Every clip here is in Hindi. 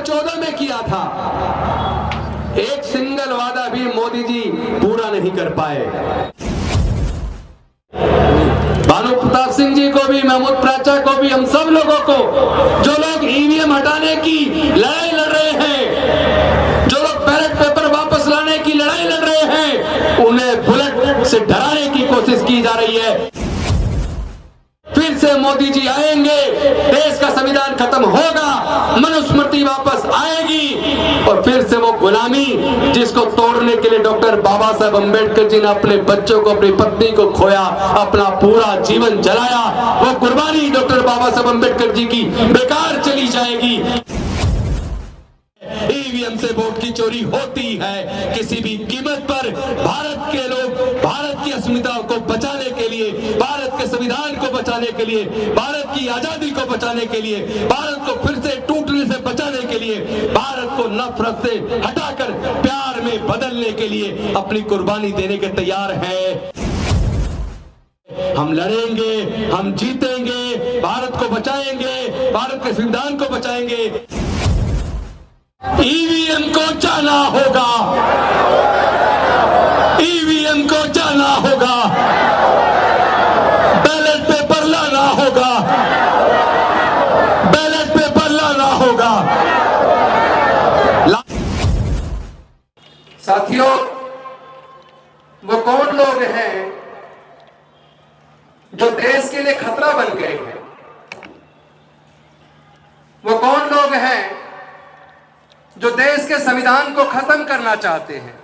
2014 में किया था। एक सिंगल वादा भी मोदी जी पूरा नहीं कर पाए। भानु प्रताप सिंह जी को भी, महमूद प्राचा को भी, हम सब लोगों को, जो लोग ईवीएम हटाने की लड़ाई लड़ रहे हैं, जो लोग बैलेट पेपर वापस लाने की लड़ाई लड़ रहे हैं, उन्हें बुलेट से डराने की कोशिश की जा रही है। फिर से मोदी जी आएंगे, देश का संविधान खत्म होगा, मनुस्मृति वापस आएगी और फिर से वो गुलामी जिसको तोड़ने के लिए डॉक्टर बाबा साहेब अम्बेडकर जी ने अपने बच्चों को, अपनी पत्नी को खोया, अपना पूरा जीवन जलाया, वो कुर्बानी डॉक्टर बाबा साहेब अम्बेडकर जी की बेकार चली जाएगी। ईवीएम से वोट की चोरी होती है किसी भी कीमत पर। भारत के लोग भारत की अस्मिता को बचाने के लिए, भारत के संविधान को बचाने के लिए, भारत की आजादी को बचाने के लिए, भारत को फिर से टूटने से बचाने के लिए, भारत को नफरत से हटाकर प्यार में बदलने के लिए अपनी कुर्बानी देने के तैयार हैं। हम लड़ेंगे, हम जीतेंगे, भारत को बचाएंगे, भारत के संविधान को बचाएंगे। ईवीएम को जाना होगा, ईवीएम को जाना होगा, बैलेट पेपर लाना होगा, बैलेट पेपर लाना होगा। साथियों, वो कौन लोग हैं जो देश के लिए खतरा बन गए हैं? वो कौन लोग हैं जो देश के संविधान को खत्म करना चाहते हैं?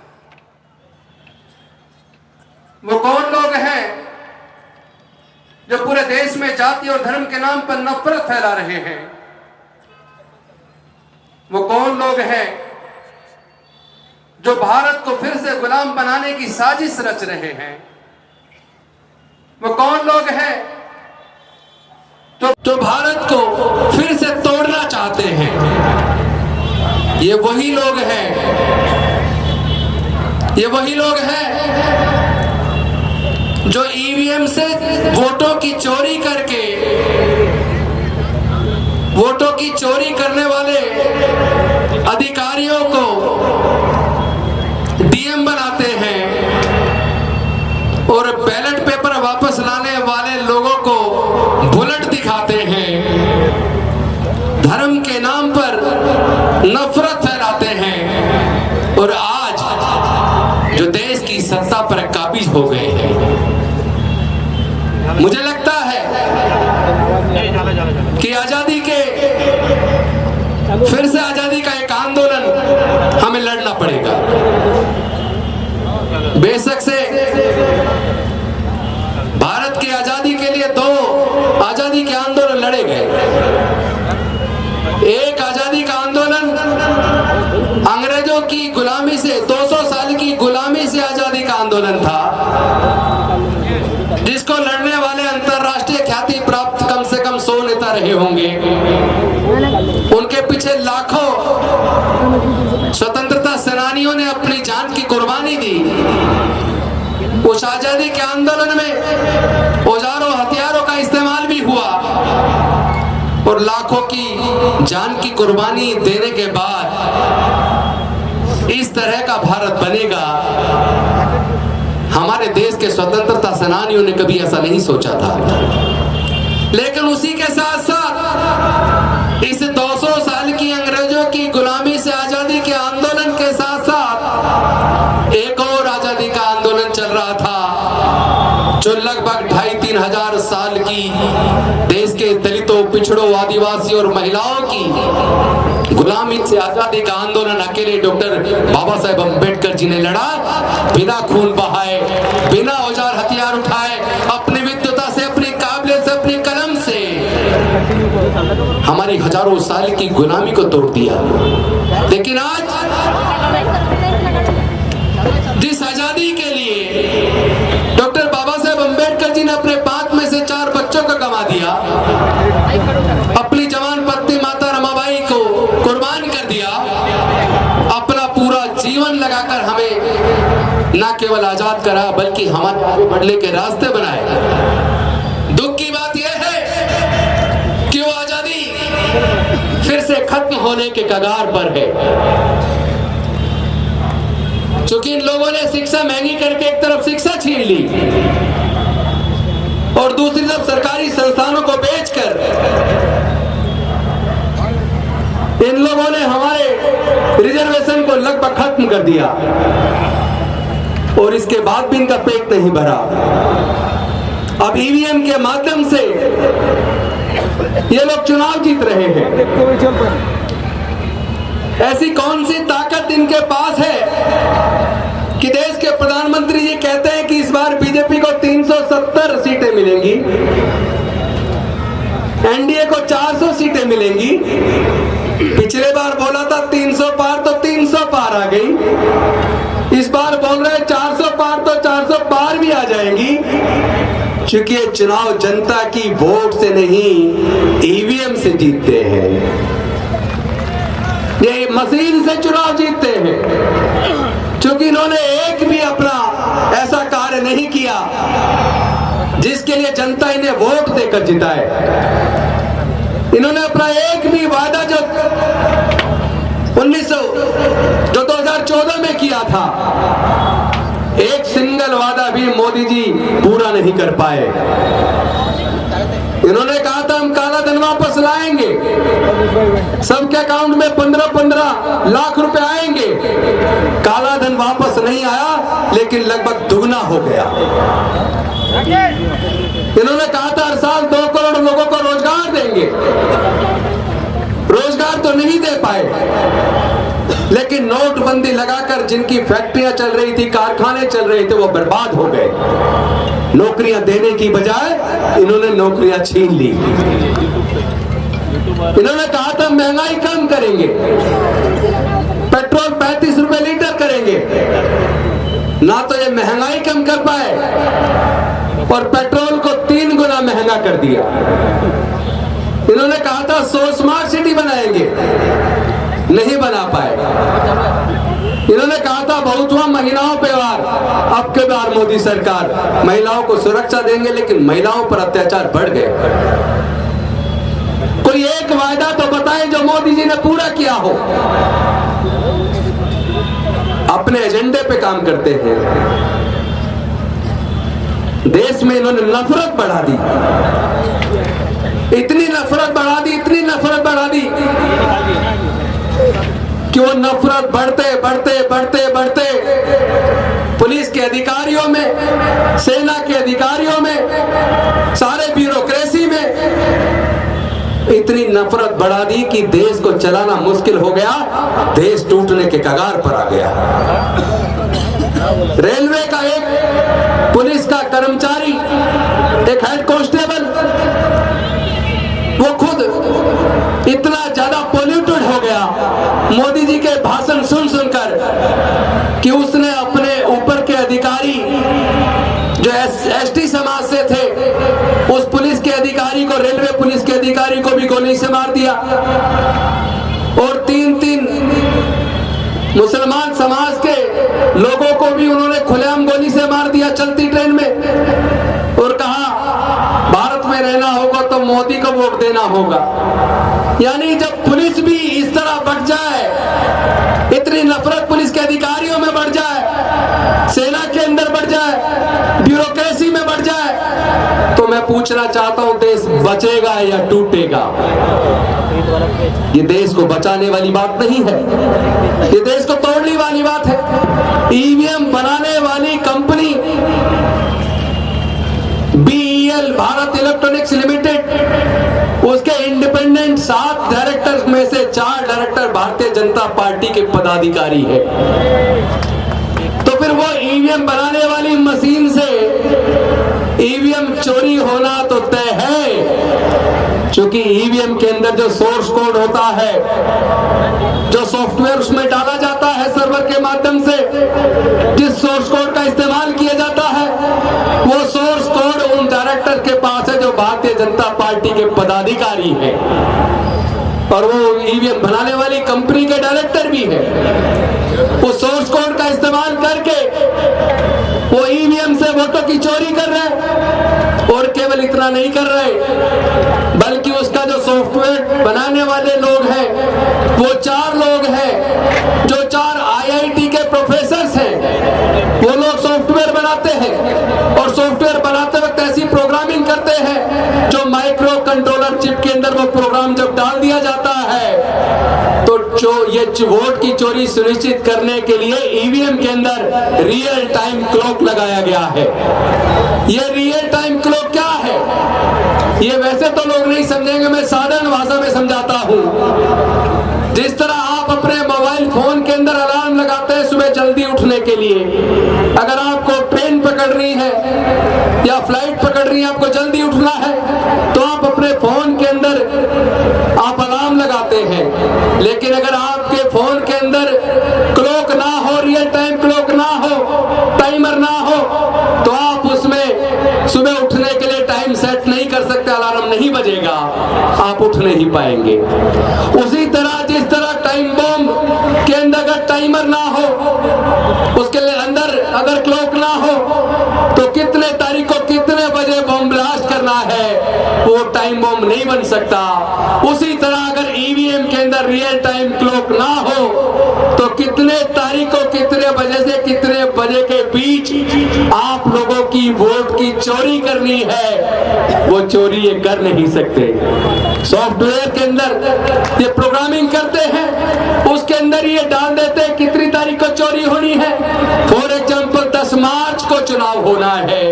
वो कौन लोग हैं जो पूरे देश में जाति और धर्म के नाम पर नफरत फैला रहे हैं? वो कौन लोग हैं जो भारत को फिर से गुलाम बनाने की साजिश रच रहे हैं? वो कौन लोग हैं जो भारत को फिर से तोड़ना चाहते हैं? ये वही लोग हैं, ये वही लोग हैं जो ईवीएम से वोटों की चोरी करके, वोटों की चोरी करने वाले अधिकारियों को डीएम बनाते हैं और बैलेट पेपर वापस लाने वाले लोगों को बुलेट दिखाते हैं, धर्म के नाम पर नफरत फैलाते हैं और आज जो देश की सत्ता पर काबिज हो गए हैं। मुझे लगता है कि आजादी के, फिर से आजादी का एक आंदोलन हमें लड़ना पड़ेगा। बेशक से भारत की आजादी के लिए 2 आजादी के आंदोलन लड़े गए। एक आजादी का आंदोलन अंग्रेजों की गुलामी से, 200 साल की गुलामी से आजादी का आंदोलन था, जिसको लड़ने वाले अंतरराष्ट्रीय ख्याति प्राप्त कम से कम 100 नेता रहे होंगे। उनके पीछे लाखों स्वतंत्रता सेनानियों ने अपनी जान की कुर्बानी दी। उस आजादी के आंदोलन में औजारों, हथियारों का इस्तेमाल भी हुआ और लाखों की जान की कुर्बानी देने के बाद इस तरह का भारत बनेगा, हमारे देश के स्वतंत्रता सेनानियों ने कभी ऐसा नहीं सोचा था। लेकिन उसी के साथ साथ इस 200 साल की अंग्रेजों की गुलामी से आजादी के आंदोलन के साथ साथ एक और आजादी का आंदोलन चल रहा था, जो लगभग 2,500-3 हजार साल की देश के दलितों, पिछड़ों, आदिवासियों और महिलाओं की गुलामी से आजादी का आंदोलन अकेले डॉक्टर बाबा साहेब अम्बेडकर जी ने लड़ा, बिना खून बहाए, बिना औजार हथियार उठाए, अपनी विद्वता से, अपनी काबिलियत से, अपनी कलम से हमारी हजारों साल की गुलामी को तोड़ दिया। लेकिन आज जिस आजादी के लिए डॉक्टर बाबा साहेब अम्बेडकर जी ने अपने 5 में से 4 बच्चों को गंवा दिया, अपनी जवान पत्नी माता रमाबाई को कुर्बान कर दिया, अपना पूरा जीवन लगाकर हमें न केवल आजाद करा बल्कि हमारे आगे बढ़ने के रास्ते बनाए। दुख की बात यह है कि वो आजादी फिर से खत्म होने के कगार पर है। क्योंकि इन लोगों ने शिक्षा महंगी करके एक तरफ शिक्षा छीन ली और दूसरी तरफ सरकारी संस्थानों को बेचकर इन लोगों ने हमारे रिजर्वेशन को लगभग खत्म कर दिया और इसके बाद भी इनका पेट नहीं भरा। अब ईवीएम के माध्यम से ये लोग चुनाव जीत रहे हैं। ऐसी कौन सी ताकत इनके पास है कि देश के प्रधानमंत्री जी कहते हैं कि इस बार बीजेपी को 370 सीटें मिलेंगी, एनडीए को 400 सीटें मिलेंगी। पिछले बार बोला था 300 पार, तो 300 पार आ गई। इस बार बोल रहे 400 पार, तो 400 पार भी आ जाएंगी। क्योंकि ये चुनाव जनता की वोट से नहीं, ईवीएम से जीतते हैं। ये मशीन से चुनाव जीतते हैं। क्योंकि इन्होंने एक भी अपना ऐसा कार्य नहीं किया जिसके लिए जनता इन्हें वोट देकर जिताए। इन्होंने अपना एक भी वादा जो 2014 में किया था, एक सिंगल वादा भी मोदी जी पूरा नहीं कर पाए। इन्होंने कहा था हम काला धन वापस लाएंगे, सबके अकाउंट में 15-15 लाख रुपए आएंगे। काला धन वापस नहीं आया, लेकिन लगभग दुगना हो गया। इन्होंने कहा था हर साल 2 करोड़ लोगों को रोजगार देंगे, रोजगार तो नहीं दे पाए। लेकिन नोटबंदी लगाकर जिनकी फैक्ट्रियां चल रही थी, कारखाने चल रहे थे, वो बर्बाद हो गए। नौकरियां देने की बजाय इन्होंने नौकरियां छीन ली। इन्होंने कहा था महंगाई कम करेंगे, पेट्रोल 35 रुपए लीटर करेंगे। ना तो ये महंगाई कम कर पाए और पेट्रोल को 3 गुना महंगा कर दिया। इन्होंने कहा था 100 स्मार्ट सिटी बनाएंगे, नहीं बना पाए। इन्होंने कहा था बहुत्वा महिलाओं पे वार, अब के बार मोदी सरकार महिलाओं को सुरक्षा देंगे, लेकिन महिलाओं पर अत्याचार बढ़ गए। कोई एक वायदा तो बताएं जो मोदी जी ने पूरा किया हो। अपने एजेंडे पे काम करते हैं। देश में इन्होंने नफरत बढ़ा दी, इतनी नफरत बढ़ा दी, इतनी नफरत बढ़ा दी कि वो नफरत बढ़ते बढ़ते बढ़ते बढ़ते पुलिस के अधिकारियों में, सेना के अधिकारियों में, सारे ब्यूरोक्रेसी में इतनी नफरत बढ़ा दी कि देश को चलाना मुश्किल हो गया, देश टूटने के कगार पर आ गया। रेलवे का एक पुलिस का कर्मचारी, एक हेड कांस्टेबल, वो खुद इतना ज्यादा पोल्यूटेड हो गया मोदी जी के भाषण सुन सुनकर कि उसने अपने ऊपर के अधिकारी जो एसटी समाज से थे, उस पुलिस के अधिकारी को, रेलवे पुलिस के अधिकारी को भी गोली से मार दिया। और 3-3 मुसलमान समाज के लोगों को भी उन्होंने खुलेआम गोली से मार दिया चलती ट्रेन में। और कहा भारत में रहना होगा तो मोदी को वोट देना होगा। यानी जब पुलिस भी इस तरह बढ़ जाए, इतनी नफरत पुलिस के अधिकारियों में बढ़ जाए, सेना के अंदर बढ़ जाए, ब्यूरोक्रेसी में बढ़ जाए, तो मैं पूछना चाहता हूं देश बचेगा या टूटेगा? ये देश को बचाने वाली बात नहीं है, ये देश को तोड़ने वाली बात है। ईवीएम बनाने वाली company BEL Bharat electronics limited, उसके इंडिपेंडेंट 7 डायरेक्टर्स में से 4 डायरेक्टर भारतीय जनता पार्टी के पदाधिकारी है। तो फिर वो ईवीएम बनाने वाली मशीन से ईवीएम चोरी होना तो तय है। क्योंकि ईवीएम के अंदर जो सोर्स कोड होता है, जो सॉफ्टवेयर उसमें डाला जाता है सर्वर के माध्यम से, जिस सोर्स कोड का इस्तेमाल किया जाता है, वो सोर्स कोड उन डायरेक्टर के पास है जो भारतीय जनता पार्टी के पदाधिकारी है। और वो ईवीएम बनाने वाली कंपनी के डायरेक्टर भी है। वो सोर्स कोड का इस्तेमाल करके वो ईवीएम से वोटों की चोरी कर रहे हैं। और केवल इतना नहीं कर रहे, बल्कि उसका जो सॉफ्टवेयर बनाने वाले लोग हैं वो 4 लोग हैं जो 4 IIT के प्रोफेसर्स हैं। वो लोग सॉफ्टवेयर बनाते हैं और सॉफ्टवेयर बनाते वक्त ऐसी प्रोग्रामिंग करते हैं जो माइक्रो कंट्रोलर चिप के अंदर वो प्रोग्राम जब डाल दिया जाता है तो ये वोट की चोरी सुनिश्चित करने के लिए ईवीएम के अंदर रियल टाइम क्लॉक लगाया गया है। ये रियल टाइम क्लॉक क्या है ये वैसे तो लोग नहीं समझेंगे, मैं साधारण भाषा में समझाता हूं। जिस तरह आप अपने मोबाइल फोन के अंदर अलार्म लगाते हैं सुबह जल्दी उठने के लिए, अगर आपको ट्रेन पकड़नी है या फ्लाइट पकड़नी है, आपको जल्दी उठना है तो आप अपने फोन के अंदर आप अलार्म लगाते हैं। लेकिन अगर आपके फोन के अंदर क्लॉक ना हो, रियल टाइम क्लॉक ना हो, टाइमर ना हो, तो आप उसमें सुबह उठने के लिए टाइम सेट नहीं कर सकते, अलार्म नहीं बजेगा, आप उठ नहीं पाएंगे। उसी तरह जिस तरह टाइम बॉम्ब के अंदर अगर टाइमर ना हो, उसके अंदर अगर क्लॉक ना हो तो कितने तारीख को कितने बजे बॉम्ब ब्लास्ट करना है वो टाइम बॉम्ब नहीं बन सकता। उसी तरह अगर ईवीएम के अंदर रियल टाइम क्लॉक ना हो तो कितने तारीख को कितने बजे से कितने बजे के बीच आप लोगों की वोट की चोरी करनी है वो चोरी ये कर नहीं सकते। सॉफ्टवेयर के अंदर ये प्रोग्रामिंग करते हैं, उसके अंदर ये डाल देते हैं कितनी तारीख को चोरी होनी है। फॉर एग्जाम्पल 10 मार्च को चुनाव होना है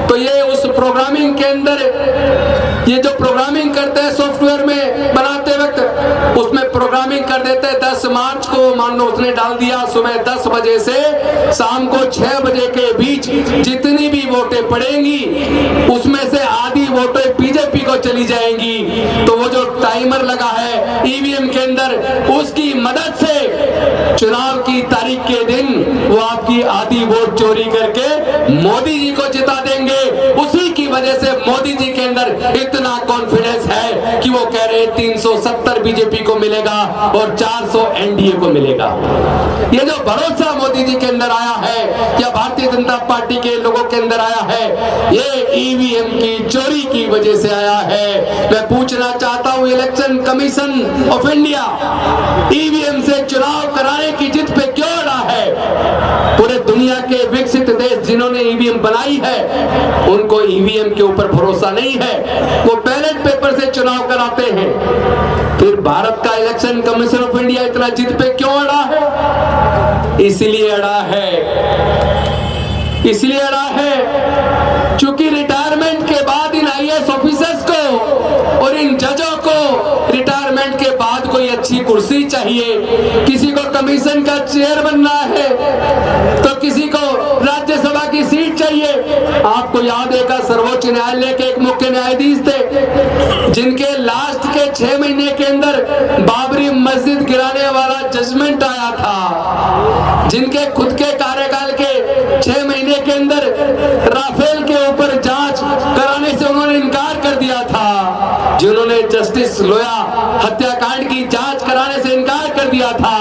तो ये उस प्रोग्रामिंग के अंदर ये जो प्रोग्रामिंग करते हैं सॉफ्टवेयर में बनाते वक्त उसमें प्रोग्रामिंग कर देते हैं 10 मार्च को, मान लो उसने डाल दिया सुबह 10 बजे से शाम को 6 बजे के बीच जितनी भी वोटें पड़ेंगी उसमें से आधी वोटें बीजेपी को चली जाएंगी। तो वो जो टाइमर लगा है ईवीएम के अंदर उसकी मदद से चुनाव की तारीख के दिन वो आपकी आधी वोट चोरी करके मोदी जी को जिता देंगे। उसी की वजह से मोदी जी के अंदर इतना कॉन्फिडेंस है कि वो कह रहे 370 बीजेपी को मिलेगा और 400 एनडीए को मिलेगा। ये जो भरोसा मोदी जी के अंदर आया है या भारतीय जनता पार्टी के लोगों के अंदर आया है ये ईवीएम की चोरी की वजह से आया है। मैं पूछना चाहता हूं election commission of India EVM से चुनाव कराने की जिद पे क्यों अड़ा है? पूरे दुनिया के विकसित देश जिन्होंने ईवीएम बनाई है उनको ईवीएम के ऊपर भरोसा नहीं है, वो बैलेट पेपर से चुनाव कराते हैं। फिर भारत का इलेक्शन कमीशन ऑफ इंडिया इतना जिद पे क्यों अड़ा है? इसलिए अड़ा है क्योंकि रिटायरमेंट के बाद इन आईएएस ऑफिसर्स को और इन जजों को रिटायरमेंट के बाद कोई अच्छी कुर्सी चाहिए। किसी को कमीशन का चेयर बनना है तो किसी को राज्यसभा की सीट चाहिए। आपको याद है सर्वोच्च न्यायालय के एक मुख्य न्यायाधीश थे जिनके लास्ट के 6 महीने के अंदर बाबरी मस्जिद गिराने वाला जजमेंट आया था, जिनके खुद के कार्यकाल के 6 महीने के अंदर राफेल के ऊपर जांच कराने से उन्होंने इनकार कर दिया था, जिन्होंने जस्टिस लोया हत्याकांड की जांच कराने से इनकार कर दिया था।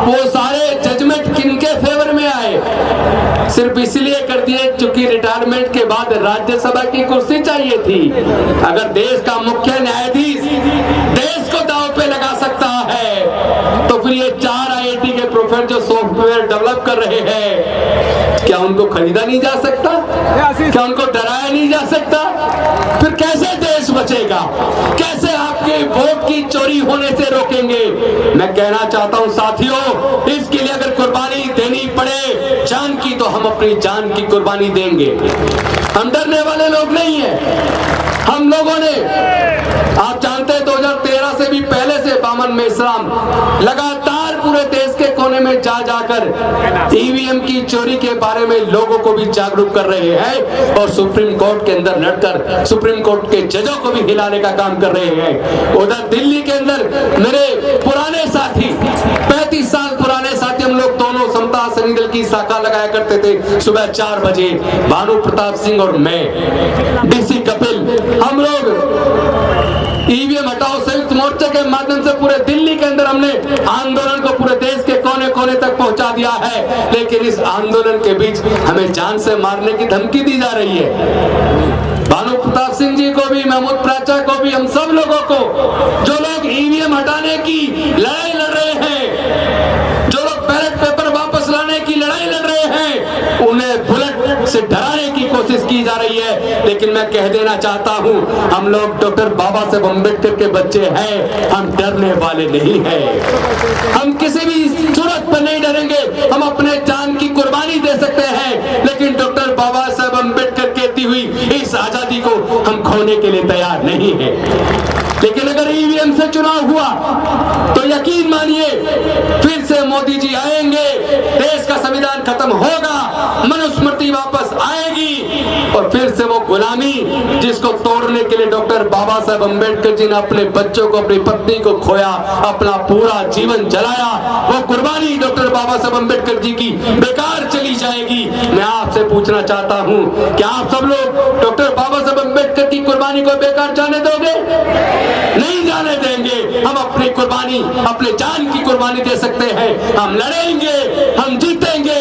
वो सारे जजमेंट किनके फेवर में आए? सिर्फ इसलिए कर दिए क्योंकि रिटायरमेंट के बाद राज्यसभा की कुर्सी चाहिए थी। अगर देश का मुख्य न्यायाधीश देश को दांव पे लगा सकता है तो फिर ये 4 IIT के प्रोफेसर जो सॉफ्टवेयर डेवलप कर रहे हैं क्या उनको खरीदा नहीं जा सकता? क्या उनको डराया नहीं जा सकता? फिर कैसे देश बचेगा? कैसे आपके वोट की चोरी होने से रोकेंगे? मैं कहना चाहता हूं साथियों, इसके लिए अगर कुर्बानी देनी पड़े जान की तो हम अपनी जान की कुर्बानी देंगे। हम डरने वाले लोग नहीं हैं। हम लोगों ने, आप जानते हैं 2013 से भी पहले से बामन मेश्राम लगातार पूरे देश के कोने में जा जाकर ईवीएम की चोरी के बारे में लोगों को भी जागरूक कर रहे हैं और सुप्रीम कोर्ट के अंदर लड़कर सुप्रीम कोर्ट के जजों को भी हिलाने का काम कर रहे हैं। उधर दिल्ली के अंदर मेरे पुराने साथी 35 साल पुराने साथी, हम लोग दोनों समता सनी दल की शाखा लगाया करते थे सुबह 4 बजे, भानु प्रताप सिंह और मैं, डीसी कपिल, हम लोग ईवीएम हटाओ संयुक्त मोर्चे के माध्यम से पूरे दिल्ली के अंदर हमने आंदोलन को पूरे देश के कोने कोने तक पहुंचा पहुंचा दिया है, लेकिन इस आंदोलन के बीच हमें जान से मारने की धमकी दी जा रही है। भानु प्रताप सिंह जी को भी, महमूद प्राचा को भी, हम सब लोगों को, जो लोग ईवीएम हटाने की लड़ाई लड़ रहे हैं, जो लोग बैलेट पेपर वापस लाने की लड़ाई लड़ रहे हैं, उन्हें बुलेट से डराने की कोशिश की जा रही है। लेकिन मैं कह देना चाहता हूं, हम लोग डॉक्टर बाबा साहेब अम्बेडकर के बच्चे हैं, हम डरने वाले नहीं हैं। हम किसी भी सूरत पर नहीं डरेंगे। हम अपने जान की कुर्बानी दे सकते हैं, लेकिन डॉक्टर बाबा साहेब अम्बेडकर की दी हुई इस आजादी को हम खोने के लिए तैयार नहीं है। लेकिन अगर ईवीएम से चुनाव हुआ तो यकीन मानिए फिर से मोदी जी आएंगे, देश का संविधान खत्म होगा, मनुस्मृति वापस आएगी और फिर से वो गुलामी जिसको तोड़ने के लिए डॉक्टर बाबा साहेब अम्बेडकर जी ने अपने बच्चों को, अपनी पत्नी को खोया, अपना पूरा जीवन जलाया, वो कुर्बानी डॉक्टर बाबा साहेब अम्बेडकर जी की बेकार चली जाएगी। मैं आपसे पूछना चाहता हूं, क्या आप सब लोग डॉक्टर बाबा साहेब अम्बेडकर की कुर्बानी को बेकार जाने दोगे? नहीं जाने देंगे। हम अपनी कुर्बानी, अपने जान की कुर्बानी दे सकते हैं। हम लड़ेंगे, हम जीतेंगे,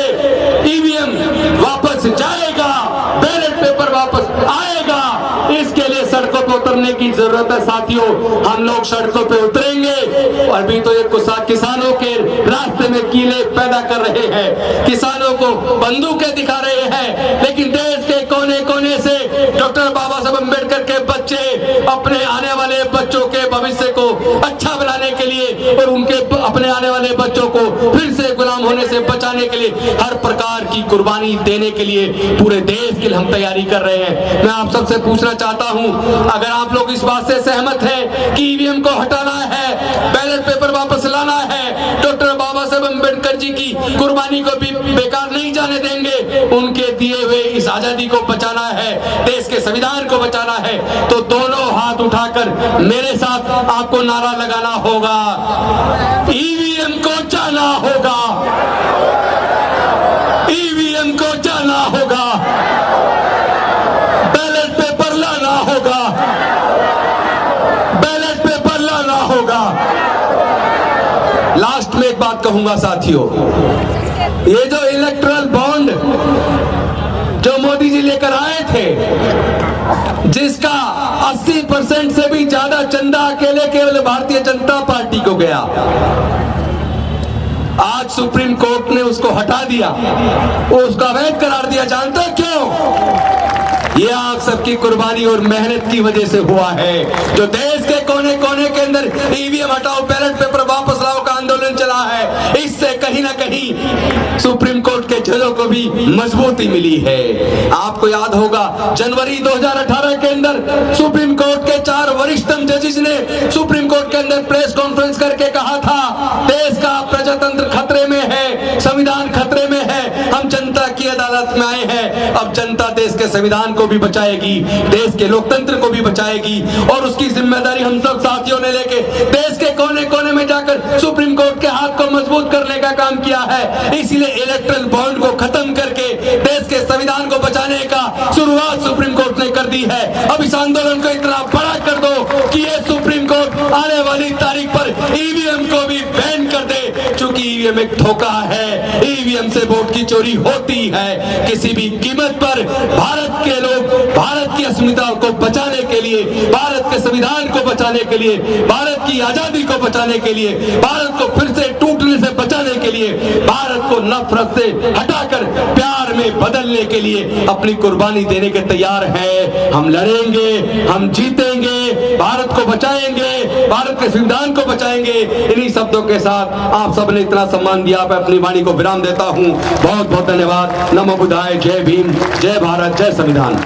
ईवीएम वापस जाएगा, बैलेट पेपर वापस आएगा। इसके लिए सड़कों पर उतरने की जरूरत है साथियों। हम लोग सड़कों पे उतरेंगे। और अभी तो ये किसानों के रास्ते में कीले पैदा कर रहे हैं, किसानों को बंदूकें दिखा रहे हैं, लेकिन देश के कोने कोने से डॉक्टर बाबा साहब अम्बेडकर के बच्चे अपने आने वाले बच्चों के भविष्य को अच्छा बनाने के लिए और उनके अपने आने वाले बच्चों को फिर से गुलाम होने से बचाने के लिए हर प्रकार की कुर्बानी देने के लिए पूरे देश के लिए हम तैयारी कर रहे हैं। मैं आप सबसे पूछना चाहता हूं, अगर आप लोग इस बात से सहमत हैं कि ईवीएम को हटाना है, बैलेट पेपर वापस लाना है, डॉक्टर बाबा साहेब अम्बेडकर जी की कुर्बानी को भी बेकार नहीं जाने देंगे, उनके दिए हुए इस आजादी को बचाना है, देश के संविधान को बचाना है, तो दोनों हाथ उठाकर मेरे साथ आपको नारा लगाना होगा, ईवीएम को जाना होगा, ईवीएम को जाना होगा, बैलेट पेपर लाना होगा, बैलेट पेपर लाना होगा। लास्ट में एक बात कहूंगा साथियों, ये जो इलेक्टोरल बॉन्ड जो मोदी जी लेकर आए थे, जिसका 80% से भी ज्यादा चंदा अकेले केवल भारतीय जनता पार्टी को गया, आज सुप्रीम कोर्ट ने उसको हटा दिया, उसका अवैध करार दिया। जानते हो क्यों? ये आप सबकी कुर्बानी और मेहनत की वजह से हुआ है। जो देश के कोने कोने के अंदर ईवीएम हटाओ, बैलेट पेपर वापस लाओ का आंदोलन चला है, इससे कहीं ना कहीं सुप्रीम कोर्ट के जजों को भी मजबूती मिली है। आपको याद होगा जनवरी 2018 के अंदर सुप्रीम कोर्ट के 4 वरिष्ठतम जजेस ने सुप्रीम कोर्ट के अंदर प्रेस कॉन्फ्रेंस करके कहा था, देश का प्रजातंत्र खतरे में है, संविधान खतरे में है, हम जनता की अदालत में आए हैं। अब जनता देश के संविधान को भी बचाएगी, देश के लोकतंत्र को भी बचाएगी और उसकी जिम्मेदारी हम सब साथियों ने लेके देश के कोने कोने में जाकर सुप्रीम कोर्ट के हाथ को मजबूत करने का काम किया है। इसीलिए इलेक्टोरल बॉन्ड को खत्म करके देश के संविधान को बचाने का शुरुआत सुप्रीम कोर्ट ने कर दी है। अब इस आंदोलन को इतना बड़ा कर दो कि ये सुप्रीम कोर्ट आने वाली तारीख पर ईवीएम को भी बैन कर दे, क्योंकि ईवीएम एक धोखा है, ईवीएम से वोट की चोरी होती है। किसी भी कीमत पर भारत के लोग भारत की अस्मिता को बचाने के लिए, भारत के संविधान को बचाने के लिए, भारत की आजादी को बचाने के लिए, भारत को फिर से टूटने से बचाने के लिए, भारत को नफरत से हटाकर प्यार में बदलने के लिए अपनी कुर्बानी देने के तैयार हैं। हम लड़ेंगे, हम जीतेंगे, भारत को बचाएंगे, भारत के संविधान को बचाएंगे। इन्हीं शब्दों के साथ आप सबने इतना सम्मान दिया, मैं अपनी वाणी को विराम देता हूं। बहुत बहुत धन्यवाद। नमो बुद्धाय। जय भीम, जय भारत, जय संविधान।